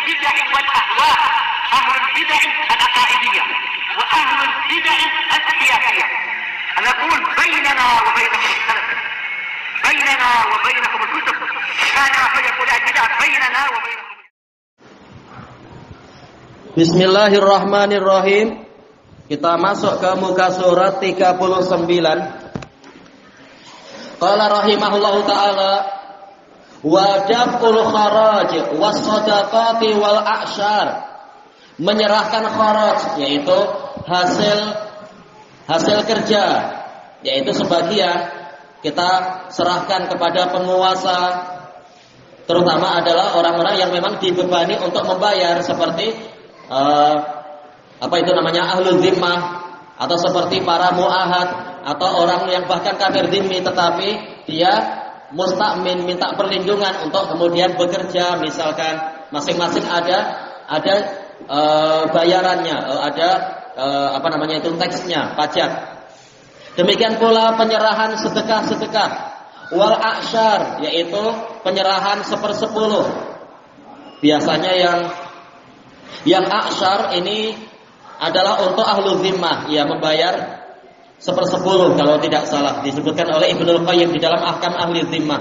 البدع والأهواء، أهل البدع العقائدية وأهل البدع السياسية. أنا أقول بيننا وبينكم السلف، بيننا وبينكم الكتب، كان فيقول البدع بيننا وبينكم. Bismillahirrahmanirrahim. Kita masuk ke muka surat 39. Qala rahimahullahu ta'ala wa daf'ul kharaj was sadaqati wal a'syar. Menyerahkan kharaj yaitu hasil kerja, yaitu sebagian kita serahkan kepada penguasa, terutama adalah orang-orang yang memang dibebani untuk membayar, seperti ahlul zimmah, atau seperti para mu'ahad, atau orang yang bahkan kafir zimmi tetapi dia musta'min, minta perlindungan untuk kemudian bekerja, misalkan masing-masing ada bayarannya, teksnya, pajak. Demikian pula penyerahan sedekah-sedekah, wal a'syar, yaitu penyerahan 1/10. Biasanya yang a'syar ini adalah untuk ahlu zimmah, ya, membayar 1/10 kalau tidak salah, disebutkan oleh Ibnul Qayyim di dalam Ahkam Ahli Zimmah.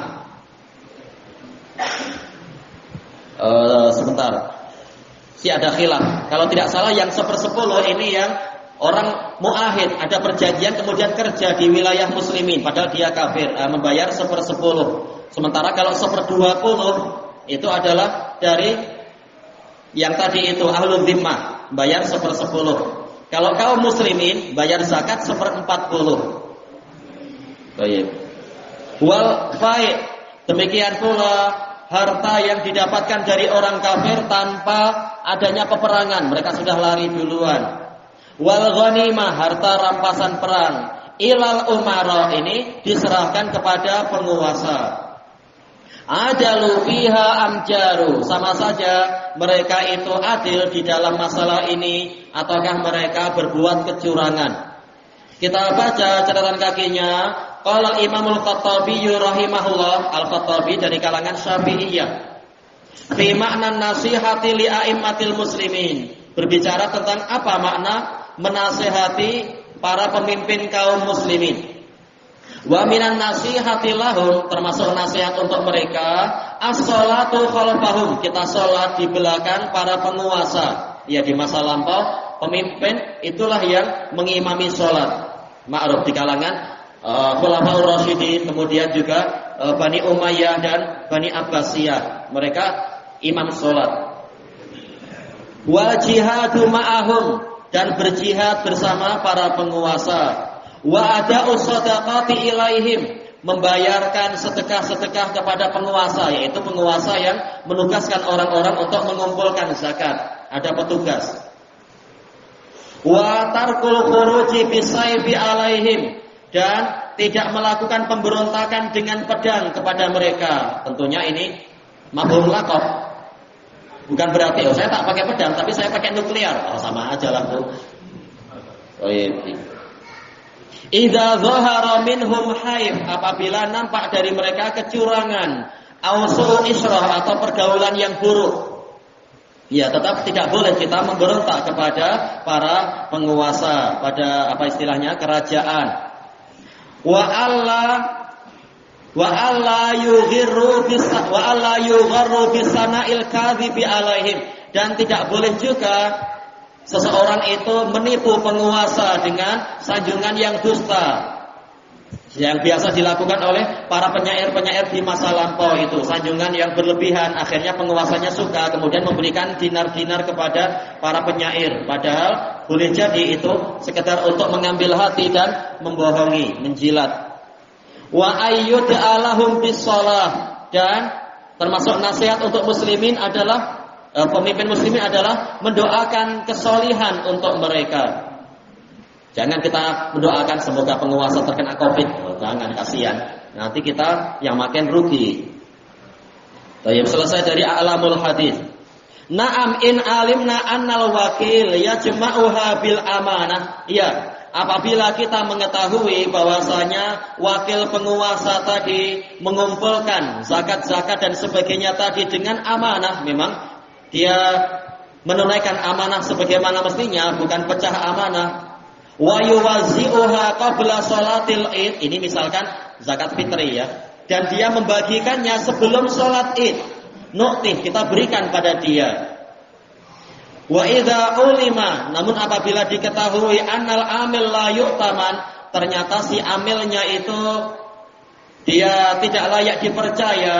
Ada khilaf. Kalau tidak salah yang 1/10 ini yang orang mu'ahid, ada perjanjian kemudian kerja di wilayah muslimin padahal dia kafir, membayar 1/10. Sementara kalau 1/20 itu adalah dari yang tadi itu ahlul zimmah, bayar 1/10. Kalau kaum muslimin bayar zakat 1/40. Baik. Wal fai', demikian pula harta yang didapatkan dari orang kafir tanpa adanya peperangan, mereka sudah lari duluan. Wal ghanimah, harta rampasan perang, ilal umara, ini diserahkan kepada penguasa. Adalu fiha amjaru, sama saja mereka itu adil di dalam masalah ini ataukah mereka berbuat kecurangan. Kita baca catatan kakinya. Qala Imamul Khattabi rahimahullah, Al-Khattabi dari kalangan Syafi'iyah, fi makna nasihati li a'immatil muslimin, berbicara tentang apa makna menasihati para pemimpin kaum muslimin. Wa minan nasihati lahum, termasuk nasihat untuk mereka, as-sholatu khalfahum, kita sholat di belakang para penguasa. Ya, di masa lampau pemimpin itulah yang mengimami sholat. Ma'ruf di kalangan Khulafaur Rasyidin, kemudian juga Bani Umayyah dan Bani Abbasiyah, mereka imam sholat. Wal jihadu ma'ahum, dan berjihad bersama para penguasa. Wa ada'us shadaqati ilaihim, membayarkan sedekah-sedekah kepada penguasa, yaitu penguasa yang menugaskan orang-orang untuk mengumpulkan zakat, ada petugas. Wa tarkul khuruji bisayfi alaihim, dan tidak melakukan pemberontakan dengan pedang kepada mereka. Tentunya ini mafhum laqab, bukan berarti saya tak pakai pedang tapi saya pakai nuklear, sama aja lah tuh. Idza dhahara minhum haif, apabila nampak dari mereka kecurangan, ausul israh, atau pergaulan yang buruk, ya tetap tidak boleh kita memberontak kepada para penguasa, pada kerajaan. Wa alla yughirru bisana'il kadhibi alaihim, dan tidak boleh juga seseorang itu menipu penguasa dengan sanjungan yang dusta, yang biasa dilakukan oleh para penyair-penyair di masa lampau itu, sanjungan yang berlebihan, akhirnya penguasanya suka kemudian memberikan dinar-dinar kepada para penyair, padahal boleh jadi itu sekedar untuk mengambil hati dan membohongi, menjilat. Wa ayyud'alahum bis-shalah, dan termasuk nasihat untuk muslimin adalah pemimpin muslimin adalah mendoakan kesolihan untuk mereka. Jangan kita mendoakan semoga penguasa terkena COVID, jangan, kasihan. Nanti kita yang makin rugi. Baik, selesai dari A'lamul Hadis. Na'am in alimna annal wakil yajma'uha bil amanah. Ya, apabila kita mengetahui bahwasanya wakil penguasa tadi mengumpulkan zakat-zakat dan sebagainya tadi dengan amanah, memang dia menunaikan amanah sebagaimana mestinya, bukan pecah amanah. Wa yuwazi'uha qabla sholatil Id, ini misalkan zakat fitri ya, dan dia membagikannya sebelum sholat Id. Nu'tih, kita berikan pada dia. Wa idza ulima, namun apabila diketahui annal amil la yu'taman, ternyata si amilnya itu dia tidak layak dipercaya,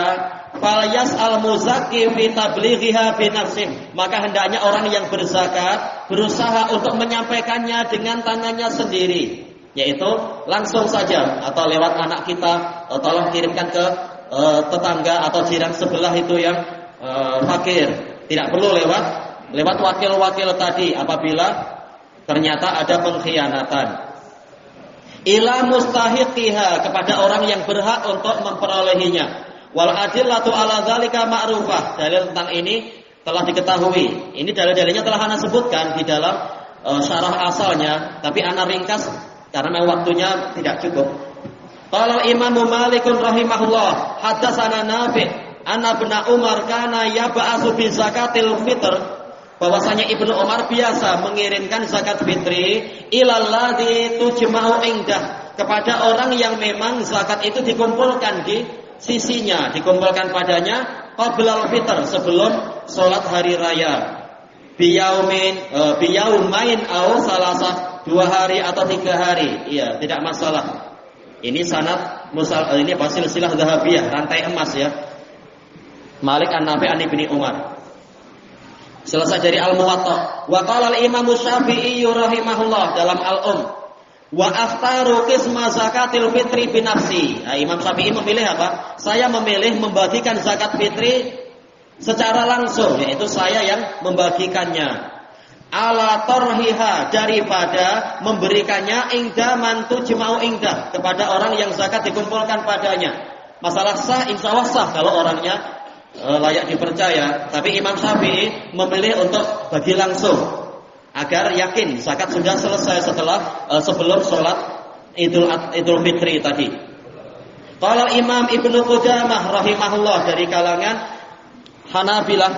fal yas'al muzakki fi tablighiha bi nafsihi, maka hendaknya orang yang berzakat berusaha untuk menyampaikannya dengan tangannya sendiri, yaitu langsung saja atau lewat anak kita, tolong kirimkan ke tetangga atau jiran sebelah itu yang fakir. Tidak perlu lewat wakil-wakil tadi apabila ternyata ada pengkhianatan. Ila mustahiqiha, kepada orang yang berhak untuk memperolehinya. Wal adillatu ala dzalika ma'rufah, dalil tentang ini telah diketahui. Ini dalil-dalilnya telah ana sebutkan di dalam syarah asalnya, tapi ana ringkas karena waktunya tidak cukup. Qala Imam Malik rahimahullah, hadatsana Nafi' anna ibn Umar kana yab'atsu bi zakatil fitr, bahwasanya Ibnu Umar biasa mengirimkan zakat fitri ilal ladzi tujma'u indah, kepada orang yang memang zakat itu dikumpulkan di sisinya, dikumpulkan padanya qablal fitr, sebelum sholat hari raya, biyaumain au salasah, 2 hari atau 3 hari, iya tidak masalah. Ini sanad ini silsilah dhahabiyah, rantai emas ya. Malik an-Nafi' an Ibnu Umar. Selesai dari Al-Muwatta. Wa qala al-Imam Syafi'i rahimahullah dalam Al-Um, wa aftaru qisma zakatil fitri bi nafsi. Nah, Imam Syafi'i memilih apa? Saya memilih membagikan zakat fitri secara langsung, yaitu saya yang membagikannya. Ala tarhiha, daripada memberikannya ingda man tujma'u ingda, kepada orang yang zakat dikumpulkan padanya. Masalah sah, insya Allah sah kalau orangnya layak dipercaya, tapi Imam Syafi'i memilih untuk bagi langsung agar yakin zakat sudah selesai sebelum sholat Idul Fitri tadi. Qala Imam Ibnu Qudamah rahimahullah dari kalangan Hanabilah,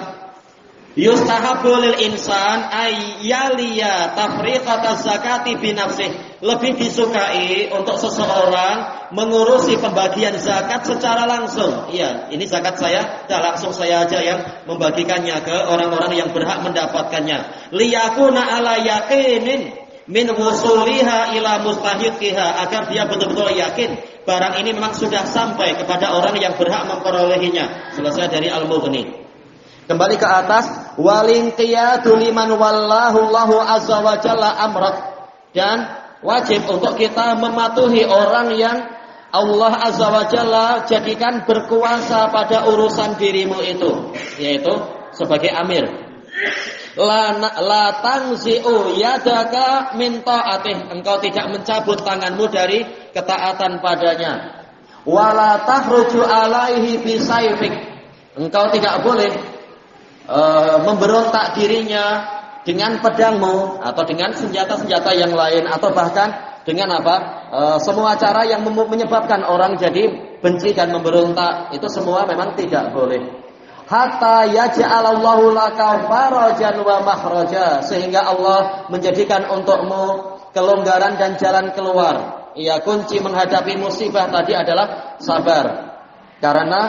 yustahabbu lil insan ayyaliya tafriqata zakati bi nafsihi, lebih disukai untuk seseorang mengurusi pembagian zakat secara langsung. Iya, ini zakat saya, langsung saya aja yang membagikannya ke orang-orang yang berhak mendapatkannya. Liyakuna ala yaqinin min wusuliha ila mustahiqiha, agar dia betul-betul yakin barang ini memang sudah sampai kepada orang yang berhak memperolehinya. Selesai dari Al-Mughni. Kembali ke atas, walinqiyadu liman wallahu Allahu azza wa jalla amrak, dan wajib untuk kita mematuhi orang yang Allah azza wa jalla jadikan berkuasa pada urusan dirimu itu, yaitu sebagai amir. La tanzi'u yadaka min ta'atih, engkau tidak mencabut tanganmu dari ketaatan padanya. Wala tahruju alaihi bisayfik, engkau tidak boleh memberontak dirinya dengan pedangmu atau dengan senjata-senjata yang lain, atau bahkan dengan semua cara yang menyebabkan orang jadi benci dan memberontak, itu semua memang tidak boleh. Hatta yaj'alallahu laka farajan wa makhraja, sehingga Allah menjadikan untukmu kelonggaran dan jalan keluar. Ya, kunci menghadapi musibah tadi adalah sabar, karena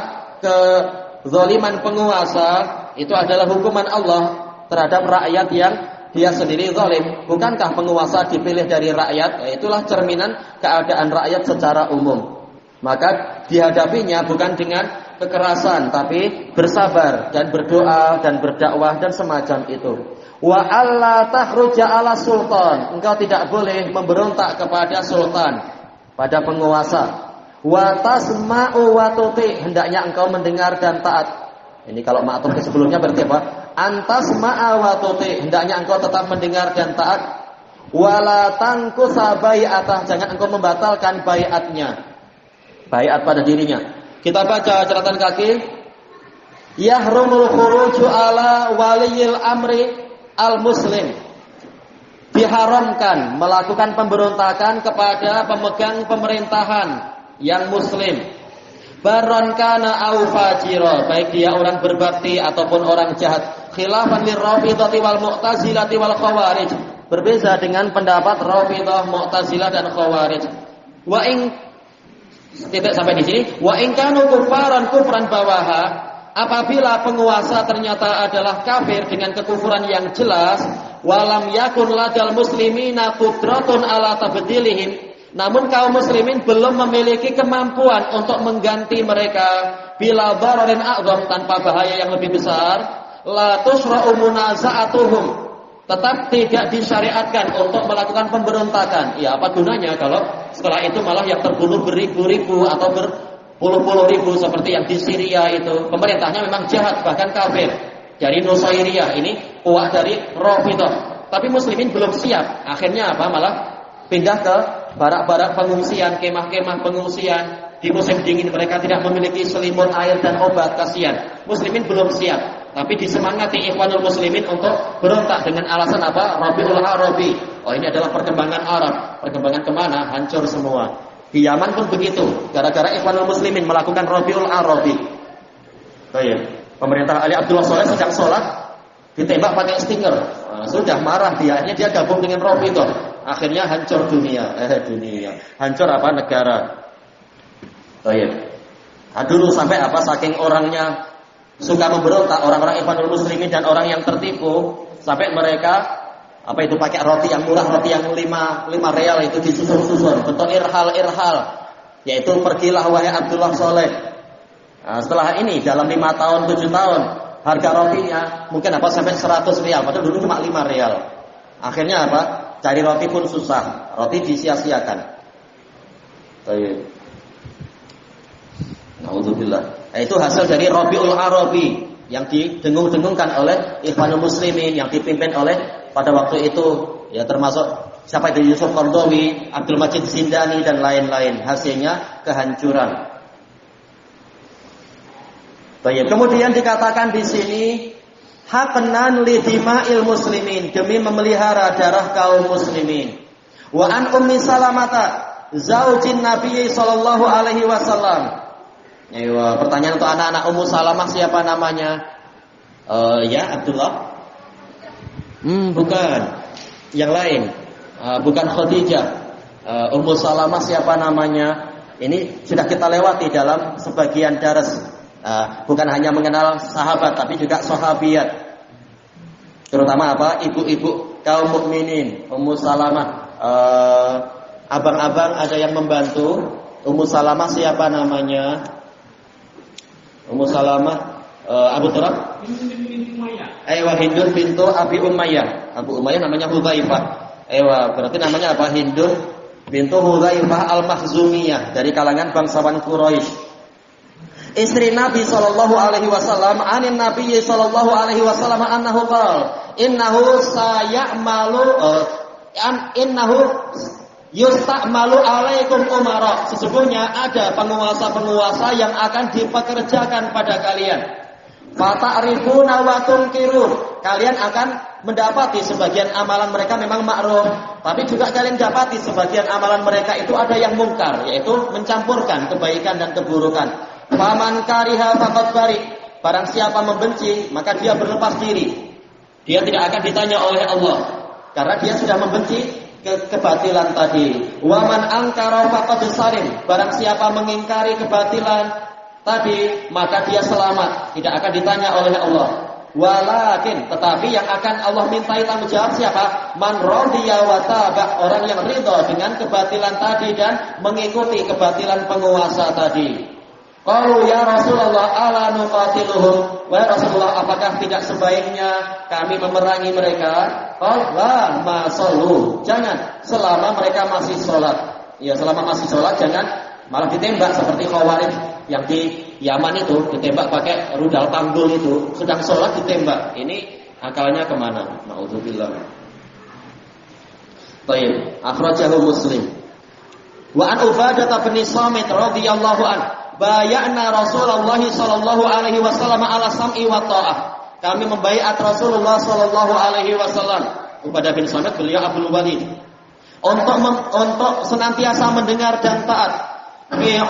kezaliman penguasa itu adalah hukuman Allah terhadap rakyat yang dia sendiri zalim. Bukankah penguasa dipilih dari rakyat? Itulah cerminan keadaan rakyat secara umum. Maka dihadapinya bukan dengan kekerasan, tapi bersabar dan berdoa dan berdakwah dan semacam itu. Wa alla tahruja ala sultan, engkau tidak boleh memberontak kepada sultan, pada penguasa. Wa tasma'u wa tuti, hendaknya engkau mendengar dan taat. Ini kalau ma'tuf ke sebelumnya berarti apa? Antas ma'a wa tuti, hendaknya engkau tetap mendengar dan taat. Wala tankusa bai'atah, jangan engkau membatalkan bai'atnya, bai'at pada dirinya. Kita baca catatan kaki. Yahrumul khuruju ala waliyil amri al-muslim, diharamkan melakukan pemberontakan kepada pemegang pemerintahan yang muslim. Baron kana au fajira, baik dia orang berbakti ataupun orang jahat. khilafan lirrafidhati wal mu'tazilati wal khawarij. Berbeza dengan pendapat Rafidhah, Mu'tazilah dan Khawarij. Wa in titik sampai di sini, wa in kanu kufran bawaha, apabila penguasa ternyata adalah kafir dengan kekufuran yang jelas, walam yakun ladal muslimina qudratun ala tabdilihim, namun kaum muslimin belum memiliki kemampuan untuk mengganti mereka bila dararin a'zam, tanpa bahaya yang lebih besar, la tusra'u munaza'atuhum, tetap tidak disyariatkan untuk melakukan pemberontakan. Ya, apa gunanya kalau setelah itu malah yang terbunuh beribu-ribu atau berpuluh-puluh ribu seperti yang di Syria itu. Pemerintahnya memang jahat, bahkan kafir. Dari Nusairiyah ini kuat dari Rafidhah. Tapi muslimin belum siap. Akhirnya apa? Malah pindah ke barak-barak pengungsian, kemah-kemah pengungsian. Di musim dingin mereka tidak memiliki selimut, air dan obat, kasihan. Muslimin belum siap. Tapi disemangati Ikhwanul Muslimin untuk berontak dengan alasan apa? Rabiul Arabi. Oh, ini adalah perkembangan Arab. Perkembangan kemana? Hancur semua. Di Yaman pun begitu. Gara-gara Ikhwanul Muslimin melakukan Rabiul Arabi. Oh iya. Pemerintah Ali Abdullah Saleh sedang sholat, ditembak pakai stinger. Sudah marah dia. Akhirnya dia gabung dengan Rafidhah. Akhirnya hancur dunia. Hancur apa? Negara. Oh iya. Dulu sampai apa? Saking orangnya suka memberontak, orang-orang Ikhwanul Muslimin dan orang yang tertipu, sampai mereka apa itu pakai roti yang murah, roti yang 5 real itu disusun-susun bentuk irhal, yaitu pergilah wahai Abdullah Saleh. Nah, setelah ini dalam 5 tahun 7 tahun harga rotinya mungkin apa sampai 100 real, padahal dulu cuma 5 real. Akhirnya apa? Cari roti pun susah, roti disia-siakan. Nauzubillah. Itu hasil dari Rabiul Arabi yang didengung-dengungkan oleh Ikhwanul Muslimin, yang dipimpin oleh pada waktu itu ya termasuk siapa itu, Yusuf Qaradawi, Abdul Majid Zindani dan lain-lain. Hasilnya kehancuran. Baik, kemudian dikatakan di sini haqnan li dima'il muslimin, demi memelihara darah kaum muslimin. Wa an Ummi Salamata zaujin Nabi sallallahu alaihi wasallam. Pertanyaan untuk anak-anak Ummu Salamah, siapa namanya? Ya Abdullah? Bukan. Yang lain. Bukan Khadijah. Ummu Salamah siapa namanya? Ini sudah kita lewati dalam sebagian daras. Bukan hanya mengenal sahabat, tapi juga sahabiyat. Terutama apa? Ibu-ibu kaum mukminin. Ummu Salamah. Abang-abang ada yang membantu. Ummu Salamah siapa namanya? Ummu Salamah Abu Turab? Hindun bintu Abi Umayyah. Abu Umayyah namanya Hudzaifah. Berarti namanya apa? Hindun bintu Hudzaifah Al-Makhzumiyah, dari kalangan bangsawan Quraisy. Istri Nabi sallallahu alaihi wasallam, anin Nabi sallallahu alaihi wasallam annahu qala innahu yusta'malu alaikum umara, sesungguhnya ada penguasa-penguasa yang akan dipekerjakan pada kalian. Fata'rifuna wa tunkirun, kalian akan mendapati sebagian amalan mereka memang ma'ruf, tapi juga kalian dapati sebagian amalan mereka itu ada yang mungkar, yaitu mencampurkan kebaikan dan keburukan. Faman kariha faqad bari, barang siapa membenci maka dia berlepas diri. Dia tidak akan ditanya oleh Allah karena dia sudah membenci kebatilan tadi. Waman angkara faqad salim, barang siapa mengingkari kebatilan tadi maka dia selamat, tidak akan ditanya oleh Allah. Walakin, tetapi yang akan Allah mintai tanggung jawab siapa? Man radiya wa taba, orang yang ridha dengan kebatilan tadi dan mengikuti kebatilan penguasa tadi. Qalu ya Rasulullah ala nuqatiluhum, wahai Rasulullah, apakah tidak sebaiknya kami memerangi mereka? Qala ma sallu, jangan selama mereka masih sholat. Ya, selama masih sholat jangan malah ditembak seperti Khawarij yang di Yaman itu, ditembak pakai rudal panggul itu, sedang sholat ditembak. Ini akalnya kemana? Nauzubillah. Baik, akhrajahu Muslim. Wa an Ubadah bin Samit radhiyallahu anhu, bayana Rasulullah sallallahu alaihi wasallam ala sam'i wa ta'ah. Kami membaiat Rasulullah sallallahu alaihi wasallam. Ubadah bin Samit beliau Abdul Walid. Untuk senantiasa mendengar dan taat. Bil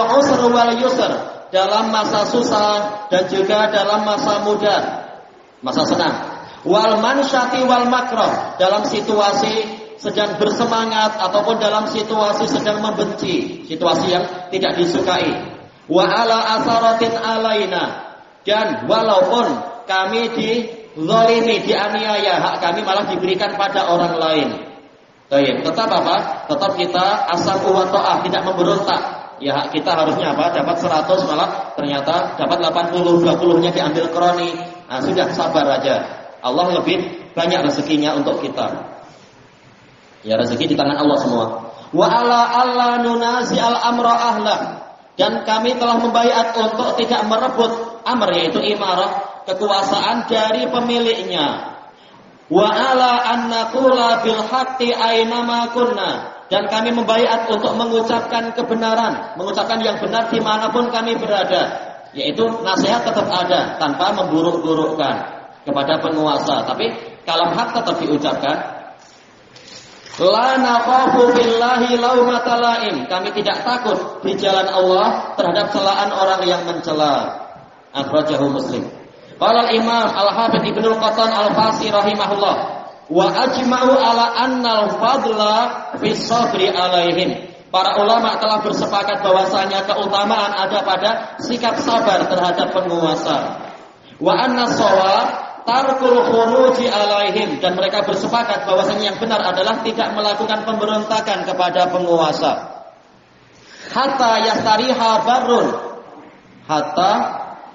usr wal yusr, dalam masa susah dan juga dalam masa mudah. masa senang. Wal mansyati wal makroh, dalam situasi sedang bersemangat ataupun dalam situasi sedang membenci, situasi yang tidak disukai. Wa ala asaratin alaina, dan walaupun kami dizalimi, dianiaya, hak kami malah diberikan pada orang lain. Baik, tetap apa? Tetap kita asal wa ta'ah, tidak memberontak. Ya, hak kita harusnya apa? Dapat 100 malah ternyata dapat 80, 20-nya diambil kroni. Nah, sudah sabar aja. Allah lebih banyak rezekinya untuk kita. Ya, rezeki di tangan Allah semua. Wa ala alla nunazi al amra ahlah, dan kami telah membaiat untuk tidak merebut amr, yaitu imarah, kekuasaan dari pemiliknya. Wa ala an naqula bil haqqi aynama kunna, dan kami membaiat untuk mengucapkan kebenaran, mengucapkan yang benar dimanapun kami berada, yaitu nasihat tetap ada tanpa memburuk-burukkan kepada penguasa, tapi kalau hak tetap diucapkan. La nakhafu billahi laumata laim, kami tidak takut di jalan Allah terhadap celaan orang yang mencela. Akhrajahu Muslim. Qala al-Imam Al-Hafidz Ibnu Qattan Al-Fasi rahimahullah, wa ajma'u ala anna al-fadla fi sabri alaihim. Para ulama telah bersepakat bahwasanya keutamaan ada pada sikap sabar terhadap penguasa. Wa anna shawab tarkul khuruji alaihim, dan mereka bersepakat bahwasanya yang benar adalah tidak melakukan pemberontakan kepada penguasa. Hatta yastariha barrun, hatta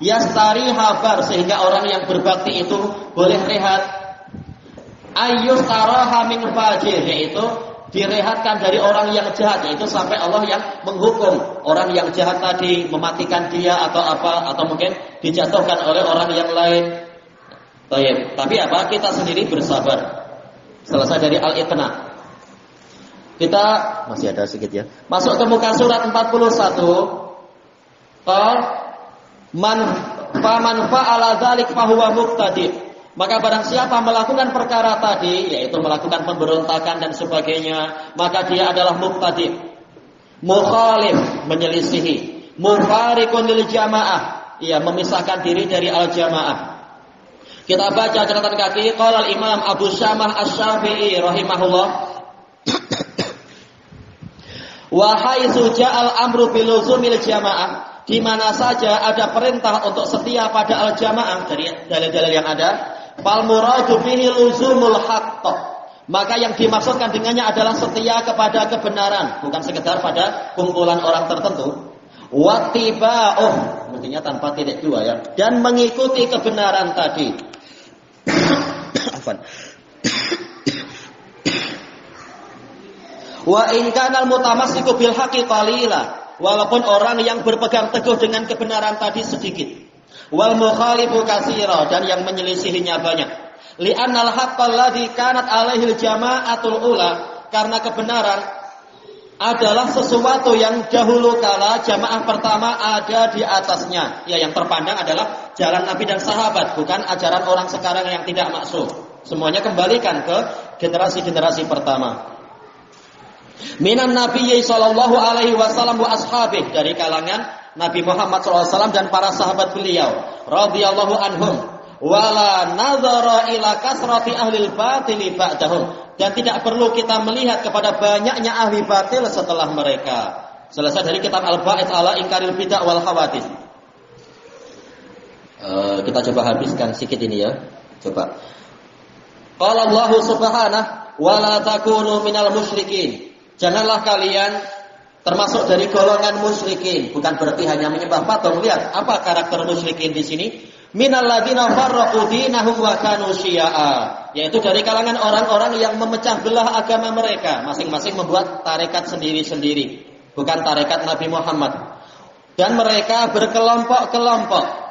yastariha bar, sehingga orang yang berbakti itu boleh rehat. Ayyustaraha min fajir, yaitu direhatkan dari orang yang jahat, yaitu sampai Allah yang menghukum orang yang jahat tadi, mematikan dia atau apa, atau mungkin dijatuhkan oleh orang yang lain. Baik, tapi apa? Kita sendiri bersabar. Selesai dari Al-Iqna. Kita masih ada sedikit ya. Masuk ke muka surat 41. Man fa'ala dzalik fahuwa muqtadi. Maka barang siapa melakukan perkara tadi, yaitu melakukan pemberontakan dan sebagainya, maka dia adalah muqtadi. Mukhalif, menyelisihi. Mufariqun lil jamaah, ia memisahkan diri dari al-jamaah. Kita baca catatan kaki. Qala al-Imam Abu Syamah Asy-Syafi'i rahimahullah, wa haitsu ja'al amru bil luzumil jamaah, di mana saja ada perintah untuk setia pada al-jamaah dari dalil-dalil yang ada, fal muradu bihi luzumul haqq, maka yang dimaksudkan dengannya adalah setia kepada kebenaran, bukan sekedar pada kumpulan orang tertentu. Wattiba'uh, mestinya tanpa titik dua ya, dan mengikuti kebenaran tadi. Wa in kana al-mutamassiku bil haqqi qalila, walaupun orang yang berpegang teguh dengan kebenaran tadi sedikit. Wal mukhalifu katsira, dan yang menyelisihinya banyak. Li annal haqqal ladzi kanat alaihi jama'atul ula, karena kebenaran adalah sesuatu yang dahulu kala jamaah pertama ada di atasnya. Ya, yang terpandang adalah jalan Nabi dan sahabat, bukan ajaran orang sekarang yang tidak maksum. Semuanya kembalikan ke generasi-generasi pertama. Minan Nabiyyi sallallahu alaihi wasallam wa ashabih, dari kalangan Nabi Muhammad sallallahu alaihi wasallam dan para sahabat beliau radhiyallahu anhum. Wala nadhara ila kasrati ahlil batili ba'dahum, dan tidak perlu kita melihat kepada banyaknya ahli batil setelah mereka. Selesai dari kitab Al-Ba'its ala Inkaril Bid'ah wal Khawatir. Kita coba habiskan sedikit ini ya. Coba. Qala Allah Subhanahu wa la takunu minal musyrikin. Janganlah kalian termasuk dari golongan musyrikin. Bukan berarti hanya menyembah patung. Lihat apa karakter musyrikin di sini. Minal ladzina farraqu dinahum wa kanu syi'a, yaitu dari kalangan orang-orang yang memecah belah agama mereka, masing-masing membuat tarekat sendiri-sendiri, bukan tarekat Nabi Muhammad. Dan mereka berkelompok-kelompok.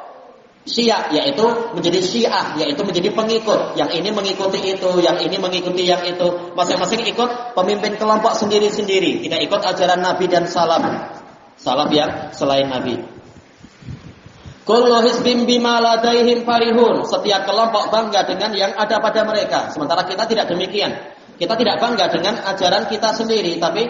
Syiah, yaitu menjadi Syiah, yaitu menjadi pengikut. Yang ini mengikuti itu, yang ini mengikuti yang itu. Masing-masing ikut pemimpin kelompok sendiri-sendiri, tidak ikut ajaran Nabi dan salaf yang selain Nabi. Kullu hizbin bima ladaihim farihun. Setiap kelompok bangga dengan yang ada pada mereka. Sementara kita tidak demikian. Kita tidak bangga dengan ajaran kita sendiri, tapi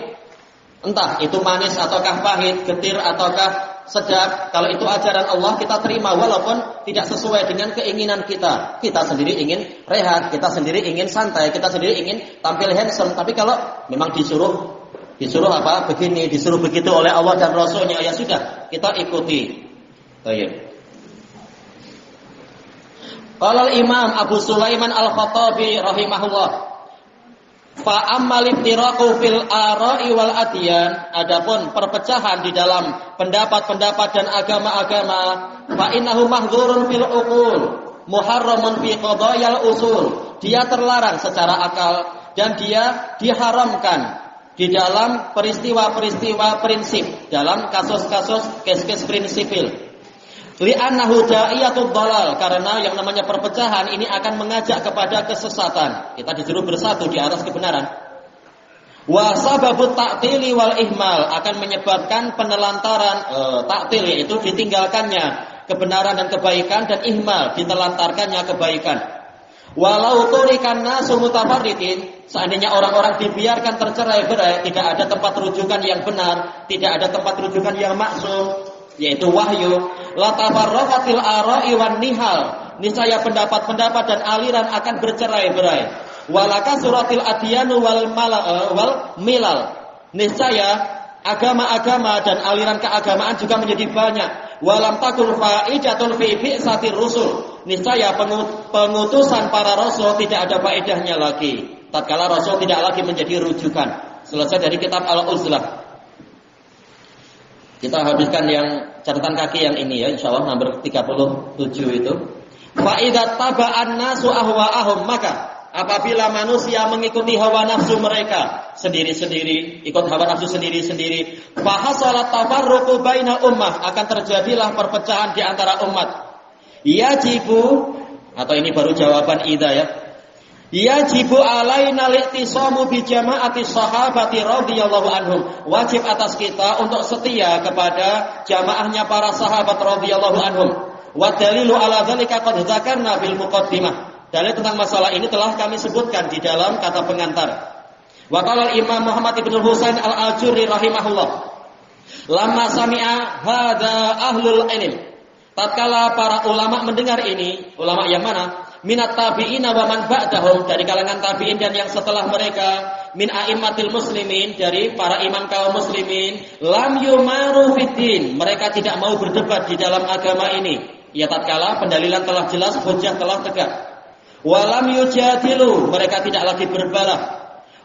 entah itu manis ataukah pahit, getir ataukah sedap, kalau itu ajaran Allah kita terima walaupun tidak sesuai dengan keinginan kita. Kita sendiri ingin rehat, kita sendiri ingin santai, kita sendiri ingin tampil handsome. Tapi kalau memang disuruh apa? Begini, disuruh begitu oleh Allah dan Rasulnya, ya sudah, kita ikuti. Baik. Qala Imam Abu Sulaiman Al-Khattabi rahimahullah, fa ammal iftiraqu fil ara'i wal adyan, adapun perpecahan di dalam pendapat-pendapat dan agama-agama, fa innahu mahdzurun fil uqul muharramun fi qadayal usul, dia terlarang secara akal dan dia diharamkan di dalam peristiwa-peristiwa prinsip, dalam kasus-kasus kes-kes prinsipil. Li'annahu da'iyatud dhalal, karena yang namanya perpecahan ini akan mengajak kepada kesesatan. Kita disuruh bersatu di atas kebenaran. Wa sababut ta'tili wal ihmal, akan menyebabkan penelantaran ta'til, yaitu ditinggalkannya kebenaran dan kebaikan, dan ihmal, ditelantarkannya kebaikan. Walau turikan nasu mutafarriqin, seandainya orang-orang dibiarkan tercerai-berai, tidak ada tempat rujukan yang benar, tidak ada tempat rujukan yang maksum, yaitu wahyu, la tafarraqatil ara'i wan nihal, niscaya pendapat-pendapat dan aliran akan bercerai-berai. Walaka suratil adyanu wal milal, niscaya agama-agama dan aliran keagamaan juga menjadi banyak. Walam takun fa'idatun fi bi'satir rusul, niscaya pengutusan para rasul tidak ada faedahnya lagi tatkala rasul tidak lagi menjadi rujukan. Selesai dari kitab Al-Uzlah. Kita habiskan yang catatan kaki yang ini ya, insyaallah nomor 37 itu. Fa idza taba'an nasu ahwa'ahum, maka apabila manusia mengikuti hawa nafsu mereka sendiri-sendiri, ikut hawa nafsu sendiri-sendiri, fa hasalat tafarruqu bainal ummah, akan terjadilah perpecahan di antara umat. Yajibu, atau ini baru jawaban idza ya. Yajibu alaina li'tisamu bi jama'ati sahabati radhiyallahu anhum, wajib atas kita untuk setia kepada jamaahnya para sahabat radhiyallahu anhum. Wa dalilu ala dzalika qad dzakarna bil muqaddimah, dalil tentang masalah ini telah kami sebutkan di dalam kata pengantar. Wa qala Imam Muhammad ibn Husain al-Ajurri rahimahullah, lamma sami'a hadza ahlul ilm, tatkala para ulama mendengar ini, ulama yang mana? Minat tabi'ina wa man ba'dahum, dari kalangan tabi'in dan yang setelah mereka, min a'immatil muslimin, dari para imam kaum muslimin, lam yumaru fiddin, mereka tidak mau berdebat di dalam agama ini. Ya tatkala pendalilan telah jelas, hujjah telah tegak. Wa lam yujadilu, mereka tidak lagi berbalah.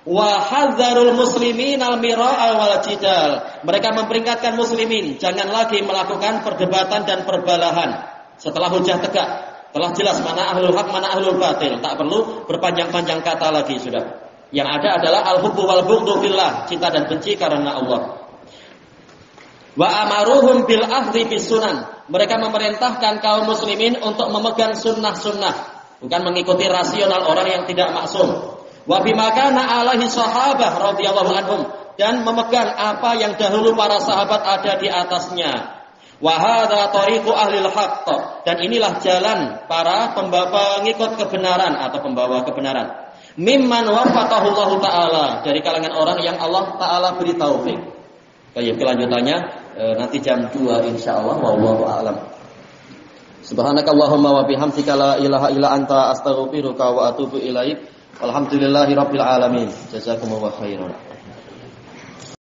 Wa hadzarul muslimin al-mira'a wal jidal, mereka memperingatkan muslimin jangan lagi melakukan perdebatan dan perbalahan setelah hujjah tegak. Telah jelas mana ahlul haq, mana ahlul batil. Tak perlu berpanjang-panjang kata lagi sudah. Yang ada adalah al-hubbu wal bughdu fillah, cinta dan benci karena Allah. Wa amaruhum bil akhdhi bis sunan, mereka memerintahkan kaum muslimin untuk memegang sunnah-sunnah, bukan mengikuti rasional orang yang tidak maksum. Wa bima kana alaihi sahabah radhiyallahu anhum, dan memegang apa yang dahulu para sahabat ada di atasnya. Wa hadza tariqu ahlil haqq, dan inilah jalan para pengikut kebenaran atau pembawa kebenaran. Mimman waffaqahu Allah taala, dari kalangan orang yang Allah taala beri taufik. Baik, kelanjutannya nanti jam 2 insyaallah. Wallahu a'lam. Subhanakallahumma wa bihamdika la ilaha illa anta astaghfiruka wa atubu ilaik. Alhamdulillahirabbil alamin. Jazakumullahu khairan.